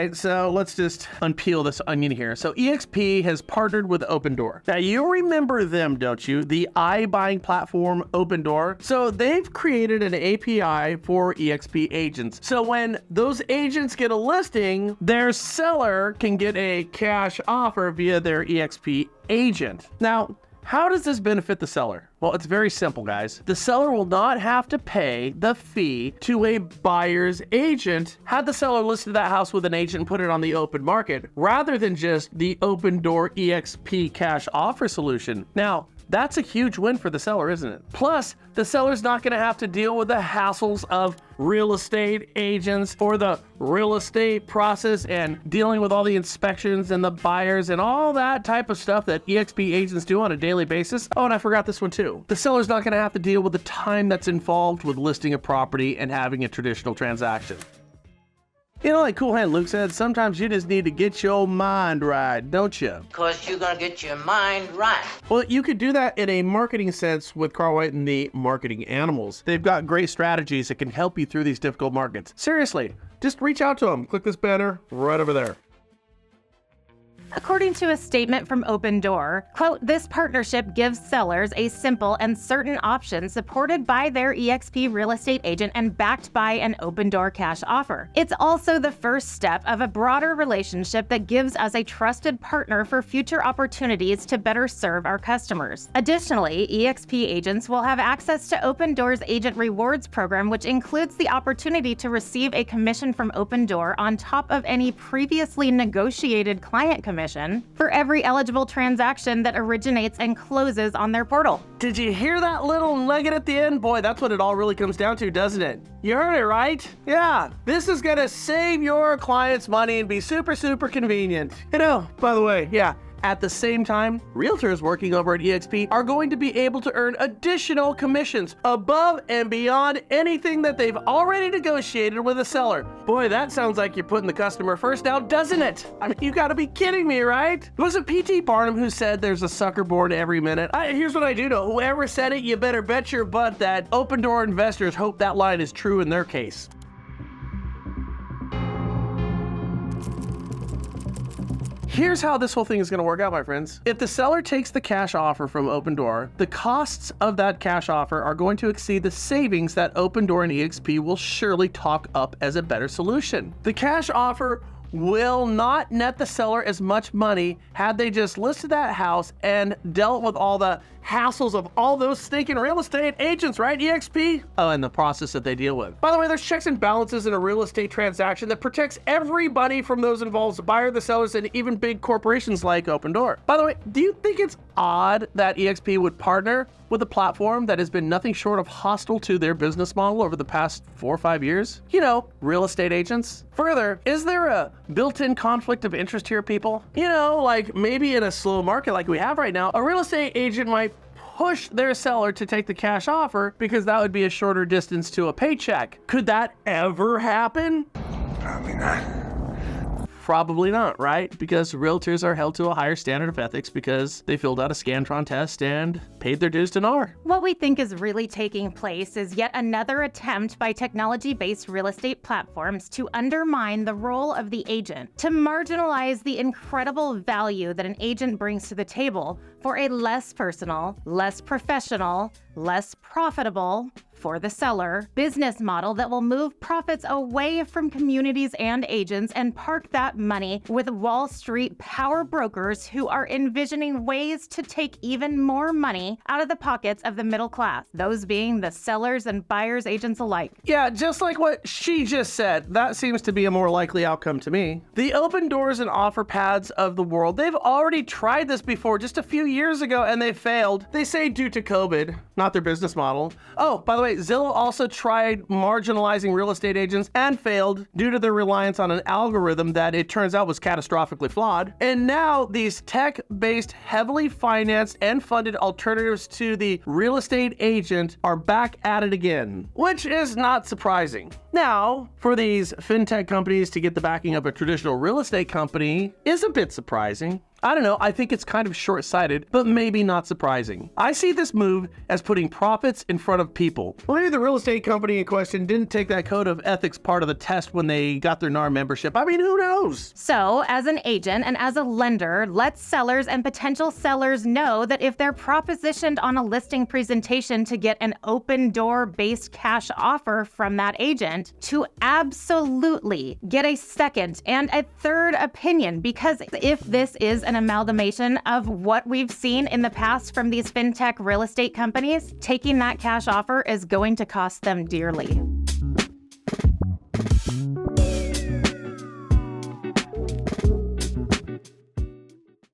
right, so let's just unpeel this onion here. So eXp has partnered with Opendoor. Now you remember them, don't you? The iBuying platform Opendoor. So they've created an API for eXp agents. So when those agents get a listing, their seller can get a cash offer via their eXp agent. Now, how does this benefit the seller? Well, it's very simple, guys. The seller will not have to pay the fee to a buyer's agent had the seller listed that house with an agent and put it on the open market, rather than just the Opendoor eXp cash offer solution. Now, that's a huge win for the seller, isn't it? Plus, the seller's not gonna have to deal with the hassles of real estate agents or the real estate process and dealing with all the inspections and the buyers and all that type of stuff that eXp agents do on a daily basis. Oh, and I forgot this one too. The seller's not gonna have to deal with the time that's involved with listing a property and having a traditional transaction. You know, like Cool Hand Luke said, sometimes you just need to get your mind right, don't you? Because you're gonna get your mind right. Well, you could do that in a marketing sense with Carl White and the Marketing Animals. They've got great strategies that can help you through these difficult markets. Seriously, just reach out to them. Click this banner right over there. According to a statement from Opendoor, quote, "This partnership gives sellers a simple and certain option supported by their eXp real estate agent and backed by an Opendoor cash offer. It's also the first step of a broader relationship that gives us a trusted partner for future opportunities to better serve our customers." Additionally, eXp agents will have access to Opendoor's Agent Rewards program, which includes the opportunity to receive a commission from Opendoor on top of any previously negotiated client commission for every eligible transaction that originates and closes on their portal. Did you hear that little nugget at the end? Boy, that's what it all really comes down to, doesn't it? You heard it, right? Yeah, this is gonna save your clients money and be super, super convenient. You know, by the way, yeah, at the same time, realtors working over at eXp are going to be able to earn additional commissions above and beyond anything that they've already negotiated with a seller. Boy, that sounds like you're putting the customer first now, doesn't it? I mean, you gotta be kidding me, right? Was it P.T. Barnum who said there's a sucker born every minute? Here's what I do know. Whoever said it, you better bet your butt that Opendoor investors hope that line is true in their case. Here's how this whole thing is gonna work out, my friends. If the seller takes the cash offer from Opendoor, the costs of that cash offer are going to exceed the savings that Opendoor and eXp will surely talk up as a better solution. The cash offer will not net the seller as much money had they just listed that house and dealt with all the hassles of all those stinking real estate agents, right, eXp? Oh, and the process that they deal with. By the way, there's checks and balances in a real estate transaction that protects everybody from those involved, the buyer, the sellers, and even big corporations like Opendoor. By the way, do you think it's odd that eXp would partner with a platform that has been nothing short of hostile to their business model over the past 4 or 5 years? You know, real estate agents. Further, is there a built-in conflict of interest here, people? You know, like maybe in a slow market like we have right now, a real estate agent might push their seller to take the cash offer because that would be a shorter distance to a paycheck. Could that ever happen? Probably not. Probably not, right? Because realtors are held to a higher standard of ethics because they filled out a Scantron test and paid their dues to NAR. What we think is really taking place is yet another attempt by technology-based real estate platforms to undermine the role of the agent, to marginalize the incredible value that an agent brings to the table for a less personal, less professional, less profitable, for the seller, business model that will move profits away from communities and agents and park that money with Wall Street power brokers who are envisioning ways to take even more money out of the pockets of the middle class, those being the sellers and buyers agents alike. Yeah, just like what she just said, that seems to be a more likely outcome to me. The Opendoors and OfferPads of the world, they've already tried this before just a few years ago and they failed. They say due to COVID, not their business model. Oh, by the way, Zillow also tried marginalizing real estate agents and failed due to their reliance on an algorithm that it turns out was catastrophically flawed. And now these tech-based, heavily financed and funded alternatives to the real estate agent are back at it again, which is not surprising. Now, for these fintech companies to get the backing of a traditional real estate company is a bit surprising. I don't know, I think it's kind of short-sighted, but maybe not surprising. I see this move as putting profits in front of people. Well, maybe the real estate company in question didn't take that code of ethics part of the test when they got their NAR membership. I mean, who knows? So, as an agent and as a lender, let sellers and potential sellers know that if they're propositioned on a listing presentation to get an Opendoor-based cash offer from that agent, to absolutely get a second and a third opinion, because if this is an amalgamation of what we've seen in the past from these fintech real estate companies, taking that cash offer is going to cost them dearly.